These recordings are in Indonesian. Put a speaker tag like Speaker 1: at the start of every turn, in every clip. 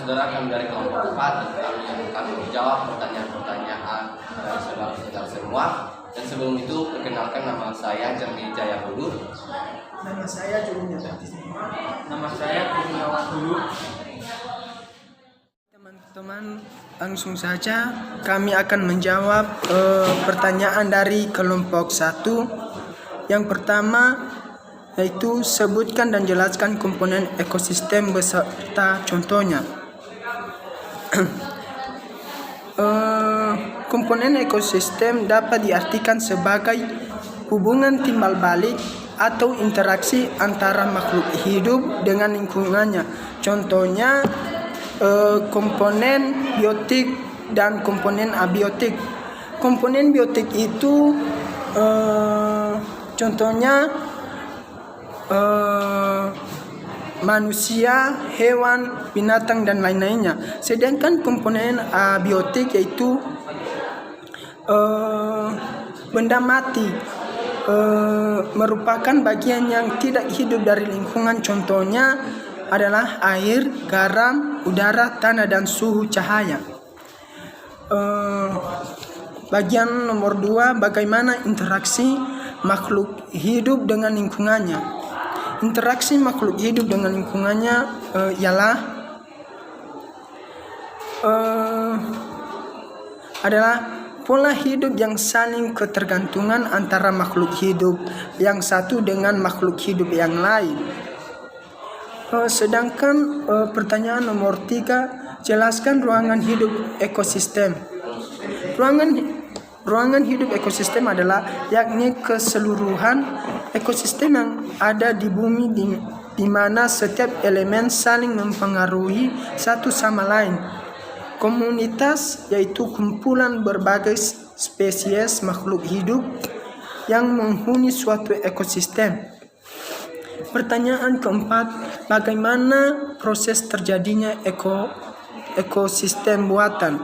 Speaker 1: saudara-saudara kami dari kelompok 4 dan kami akan menjawab pertanyaan-pertanyaan dari saudara-saudara semua. Dan sebelum itu, perkenalkan nama saya Jerni Jaya Hulu.
Speaker 2: Nama saya Jurunya Baptis.
Speaker 3: Nama saya Kurniawan Hulu.
Speaker 2: Teman-teman, langsung saja kami akan menjawab pertanyaan dari kelompok 1. Yang pertama yaitu sebutkan dan jelaskan komponen ekosistem beserta contohnya. Komponen ekosistem dapat diartikan sebagai hubungan timbal balik atau interaksi antara makhluk hidup dengan lingkungannya. Contohnya komponen biotik dan komponen abiotik. Komponen biotik itu contohnya manusia, hewan, binatang dan lain-lainnya. Sedangkan komponen abiotik yaitu benda mati, merupakan bagian yang tidak hidup dari lingkungan. Contohnya adalah air, garam, udara, tanah dan suhu cahaya. Bagian nomor 2, bagaimana interaksi makhluk hidup dengan lingkungannya. Interaksi makhluk hidup dengan lingkungannya ialah adalah pola hidup yang saling ketergantungan antara makhluk hidup yang satu dengan makhluk hidup yang lain. Sedangkan pertanyaan nomor 3, jelaskan ruangan hidup ekosistem. Ruangan hidup ekosistem adalah yakni keseluruhan ekosistem yang ada di bumi di mana setiap elemen saling mempengaruhi satu sama lain. Komunitas yaitu kumpulan berbagai spesies makhluk hidup yang menghuni suatu ekosistem. Pertanyaan keempat, bagaimana proses terjadinya ekosistem buatan?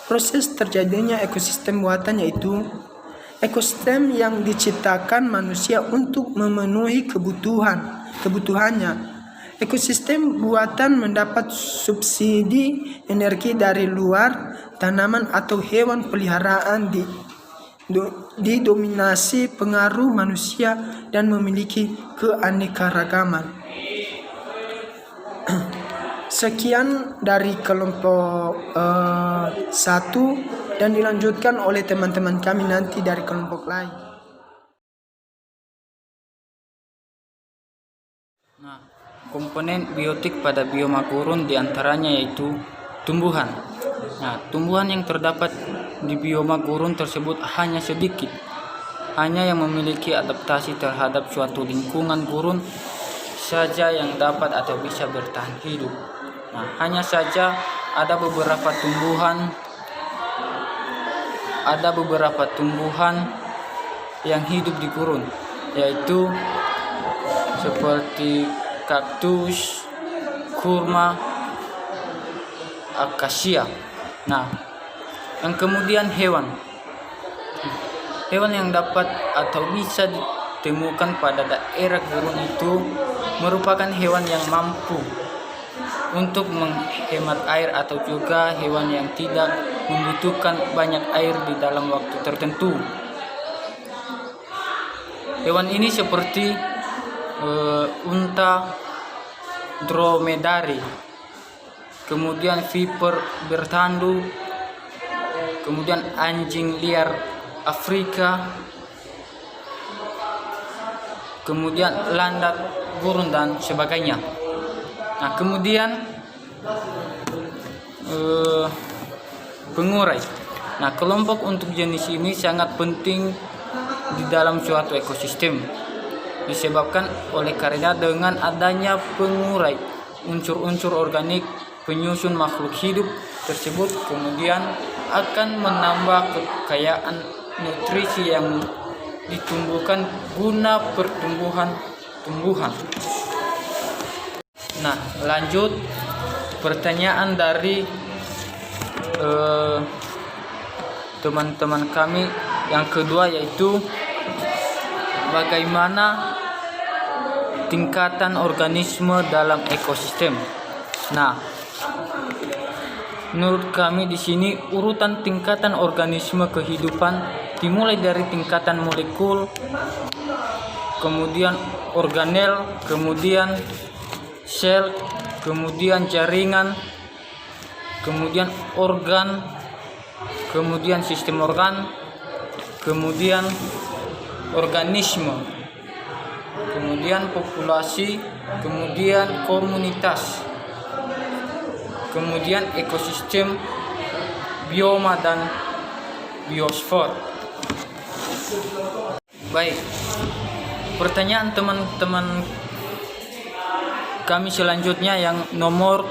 Speaker 2: Proses terjadinya ekosistem buatan yaitu ekosistem yang diciptakan manusia untuk memenuhi kebutuhannya. Ekosistem buatan mendapat subsidi energi dari luar, tanaman atau hewan peliharaan didominasi pengaruh manusia dan memiliki keanekaragaman. Sekian dari kelompok 1 dan dilanjutkan oleh teman-teman kami nanti dari kelompok lain.
Speaker 3: Nah, komponen biotik pada bioma gurun diantaranya yaitu tumbuhan. Nah, tumbuhan yang terdapat di bioma gurun tersebut hanya sedikit, hanya yang memiliki adaptasi terhadap suatu lingkungan gurun saja yang dapat atau bisa bertahan hidup. Nah, hanya saja ada beberapa tumbuhan yang hidup di gurun, yaitu seperti kaktus, kurma, akasia. Nah, yang kemudian hewan yang dapat atau bisa ditemukan pada daerah gurun itu merupakan hewan yang mampu untuk menghemat air atau juga hewan yang tidak membutuhkan banyak air di dalam waktu tertentu. Hewan ini seperti unta dromedari, kemudian viper bertandu, kemudian anjing liar Afrika, kemudian landak gurun dan sebagainya. Nah, kemudian pengurai. Nah, kelompok untuk jenis ini sangat penting di dalam suatu ekosistem, disebabkan oleh karena dengan adanya pengurai unsur-unsur organik penyusun makhluk hidup tersebut kemudian akan menambah kekayaan nutrisi yang ditumbuhkan guna pertumbuhan tumbuhan. Nah, lanjut pertanyaan dari teman-teman kami yang kedua, yaitu bagaimana tingkatan organisme dalam ekosistem. Nah, Menurut kami di sini urutan tingkatan organisme kehidupan dimulai dari tingkatan molekul, kemudian organel, kemudian sel, kemudian jaringan, kemudian organ, kemudian sistem organ, kemudian organisme, kemudian populasi, kemudian komunitas, kemudian ekosistem, bioma, dan biosfer. Baik, pertanyaan teman-teman kami selanjutnya yang nomor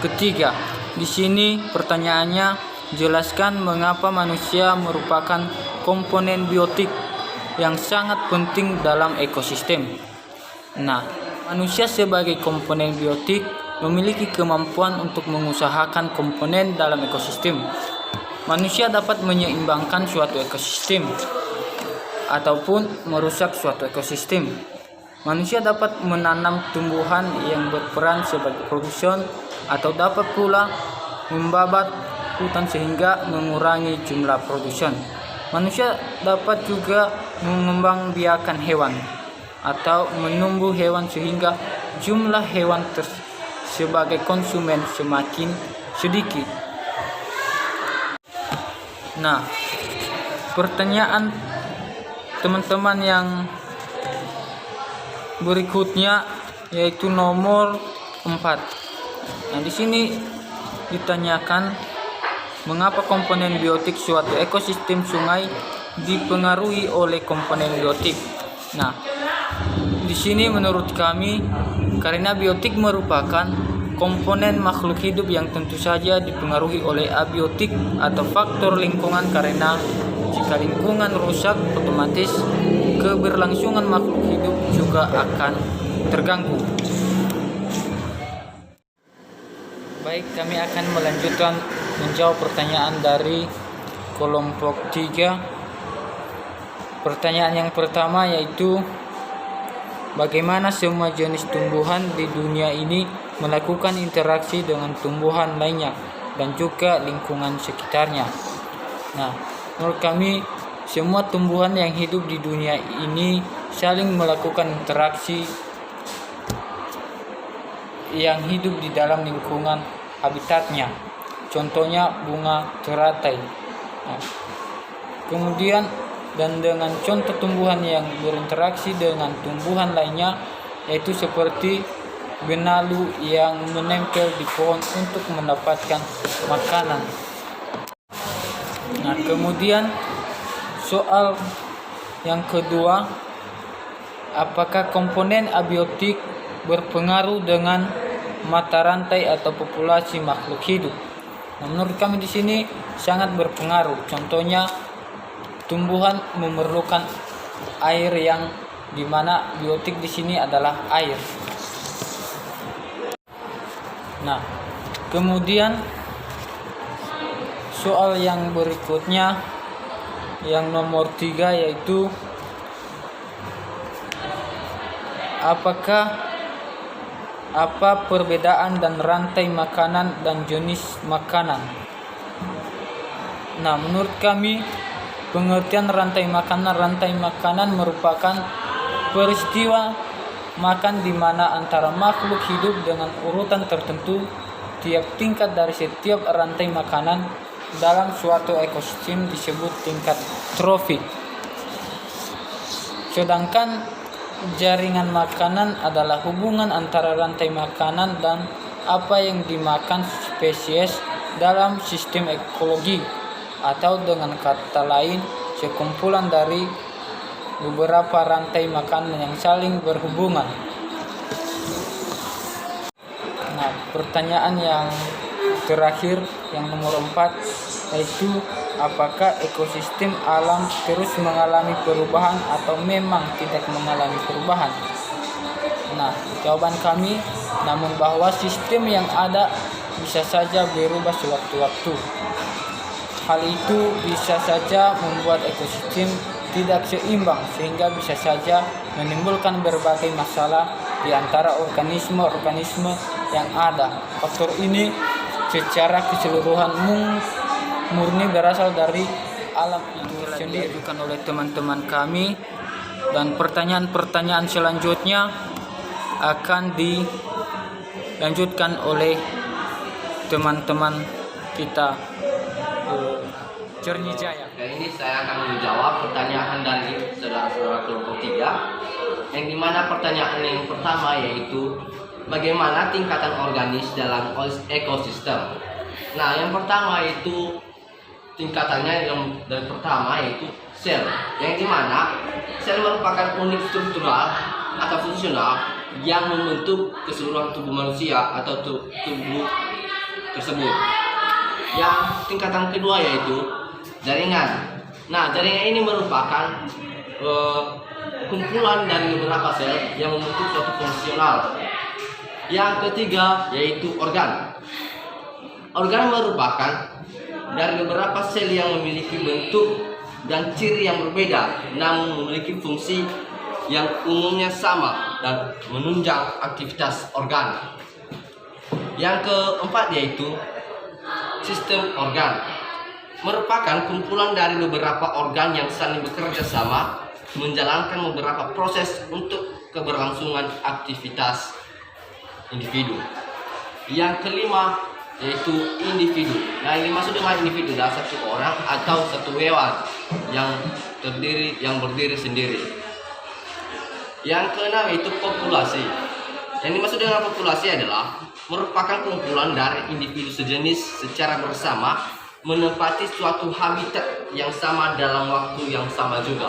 Speaker 3: ketiga. Di sini pertanyaannya, jelaskan mengapa manusia merupakan komponen biotik yang sangat penting dalam ekosistem. Nah, manusia sebagai komponen biotik memiliki kemampuan untuk mengusahakan komponen dalam ekosistem. Manusia dapat menyeimbangkan suatu ekosistem ataupun merusak suatu ekosistem. Manusia dapat menanam tumbuhan yang berperan sebagai produsen atau dapat pula membabat hutan sehingga mengurangi jumlah produsen. Manusia dapat juga mengembangbiakan hewan atau menumbuh hewan sehingga jumlah hewan sebagai konsumen semakin sedikit. Nah, pertanyaan teman-teman yang berikutnya yaitu nomor 4. Nah, di sini ditanyakan mengapa komponen biotik suatu ekosistem sungai dipengaruhi oleh komponen biotik. Nah, di sini menurut kami karena biotik merupakan komponen makhluk hidup yang tentu saja dipengaruhi oleh abiotik atau faktor lingkungan, karena jika lingkungan rusak otomatis keberlangsungan makhluk hidup juga akan terganggu. Baik, kami akan melanjutkan menjawab pertanyaan dari kelompok 3. Pertanyaan yang pertama yaitu bagaimana semua jenis tumbuhan di dunia ini melakukan interaksi dengan tumbuhan lainnya dan juga lingkungan sekitarnya. Nah, menurut kami semua tumbuhan yang hidup di dunia ini saling melakukan interaksi yang hidup di dalam lingkungan habitatnya. Contohnya bunga teratai. Nah, kemudian dan dengan contoh tumbuhan yang berinteraksi dengan tumbuhan lainnya yaitu seperti benalu yang menempel di pohon untuk mendapatkan makanan. Nah, kemudian soal yang kedua, apakah komponen abiotik berpengaruh dengan mata rantai atau populasi makhluk hidup? Nah, menurut kami di sini sangat berpengaruh. Contohnya tumbuhan memerlukan air yang dimana biotik di sini adalah air. Nah, kemudian soal yang berikutnya yang nomor 3 yaitu apa perbedaan dan rantai makanan dan jenis makanan? Nah, menurut kami pengertian rantai makanan merupakan peristiwa makan di mana antara makhluk hidup dengan urutan tertentu tiap tingkat dari setiap rantai makanan dalam suatu ekosistem disebut tingkat trofik. Sedangkan jaringan makanan adalah hubungan antara rantai makanan dan apa yang dimakan spesies dalam sistem ekologi, atau dengan kata lain sekumpulan dari beberapa rantai makanan yang saling berhubungan. Nah, pertanyaan yang terakhir yang nomor 4 yaitu apakah ekosistem alam terus mengalami perubahan atau memang tidak mengalami perubahan? Nah, jawaban kami namun bahwa sistem yang ada bisa saja berubah sewaktu-waktu. Hal itu bisa saja membuat ekosistem tidak seimbang sehingga bisa saja menimbulkan berbagai masalah di antara organisme-organisme yang ada. Faktor ini secara keseluruhan murni berasal dari alam itu sendiri, diajukan oleh teman-teman kami, dan pertanyaan-pertanyaan selanjutnya akan dilanjutkan oleh teman-teman kita Cernijaya.
Speaker 1: Dan ini saya akan menjawab pertanyaan dari saudara-saudara kelompok 3, yang dimana pertanyaan yang pertama yaitu bagaimana tingkatan organis dalam ekosistem. Nah, yang pertama itu tingkatannya yang dari pertama yaitu sel, yang dimana sel merupakan unit struktural atau fungsional yang membentuk keseluruhan tubuh manusia atau tubuh tersebut. Yang tingkatan kedua yaitu jaringan. Nah, jaringan ini merupakan kumpulan dari beberapa sel yang membentuk suatu fungsional. Yang ketiga yaitu organ. Organ merupakan dari beberapa sel yang memiliki bentuk dan ciri yang berbeda, namun memiliki fungsi yang umumnya sama dan menunjang aktivitas organ. Yang keempat yaitu sistem organ. Merupakan kumpulan dari beberapa organ yang saling bekerja sama menjalankan beberapa proses untuk keberlangsungan aktivitas individu. Yang kelima yaitu individu. Nah, ini maksud dengan individu adalah satu orang atau satu hewan yang berdiri sendiri. Yang keenam yaitu populasi. Yang dimaksud dengan populasi adalah merupakan kumpulan dari individu sejenis secara bersama menempati suatu habitat yang sama dalam waktu yang sama juga.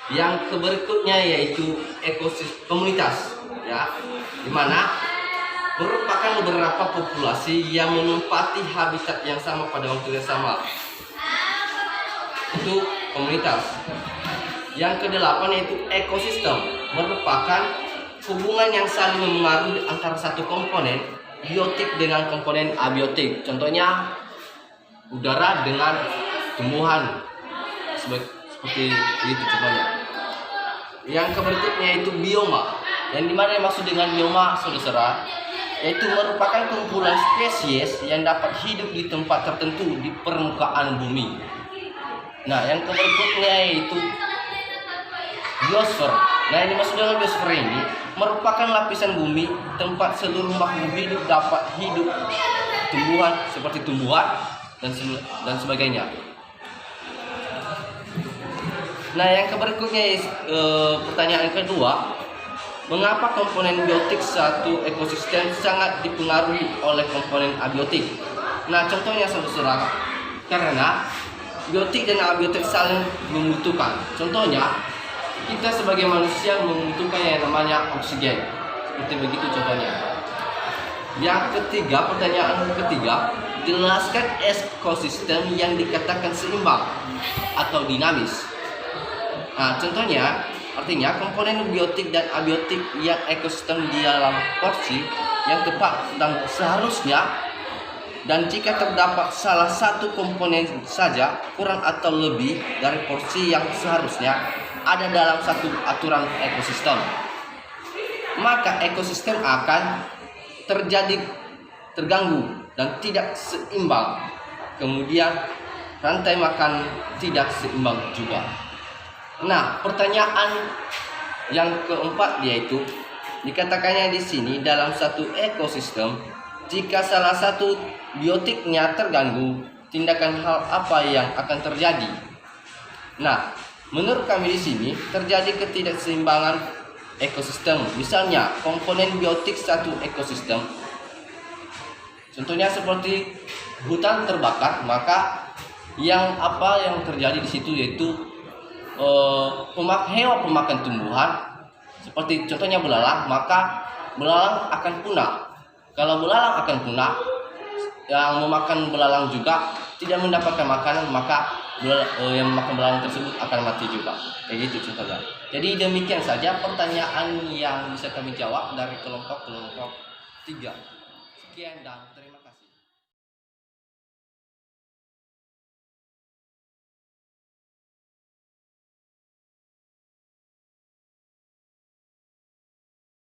Speaker 1: Yang berikutnya yaitu ekosistem komunitas, ya, dimana merupakan beberapa populasi yang menempati habitat yang sama pada waktu yang sama. Itu komunitas. Yang kedelapan yaitu ekosistem, merupakan hubungan yang saling mempengaruhi antara satu komponen biotik dengan komponen abiotik. Contohnya udara dengan tumbuhan, seperti itu contohnya. Yang berikutnya yaitu bioma, yang dimana yang maksud dengan bioma, saudara, yaitu merupakan kumpulan spesies yang dapat hidup di tempat tertentu di permukaan bumi. Nah, yang berikutnya yaitu biosfer. Nah, yang dimaksud dengan biosfer ini merupakan lapisan bumi tempat seluruh makhluk hidup dapat hidup, tumbuhan seperti tumbuhan dan sebagainya. Nah, yang berikutnya pertanyaan kedua, mengapa komponen biotik satu ekosistem sangat dipengaruhi oleh komponen abiotik? Nah, contohnya saudara, karena biotik dan abiotik saling membutuhkan. Contohnya, kita sebagai manusia membutuhkan yang namanya oksigen. Seperti begitu contohnya. Yang ketiga, pertanyaan ketiga, jelaskan ekosistem yang dikatakan seimbang atau dinamis. Nah, contohnya, artinya komponen biotik dan abiotik yang ekosistem di dalam porsi yang tepat dan seharusnya, dan jika terdapat salah satu komponen saja kurang atau lebih dari porsi yang seharusnya ada dalam satu aturan ekosistem, maka ekosistem akan terganggu dan tidak seimbang. Kemudian rantai makan tidak seimbang juga. Nah, pertanyaan yang keempat yaitu dikatakannya di sini dalam satu ekosistem, jika salah satu biotiknya terganggu, tindakan hal apa yang akan terjadi? Nah, menurut kami di sini terjadi ketidakseimbangan ekosistem. Misalnya, komponen biotik satu ekosistem, contohnya seperti hutan terbakar, maka yang terjadi di situ yaitu hewan pemakan tumbuhan, seperti contohnya belalang, maka belalang akan punah. Kalau belalang akan punah, yang memakan belalang juga tidak mendapatkan makanan, maka yang memakan belalang tersebut akan mati juga. Kayak gitu contohnya. Jadi demikian saja pertanyaan yang bisa kami jawab dari kelompok 3. Sekian dan terima kasih.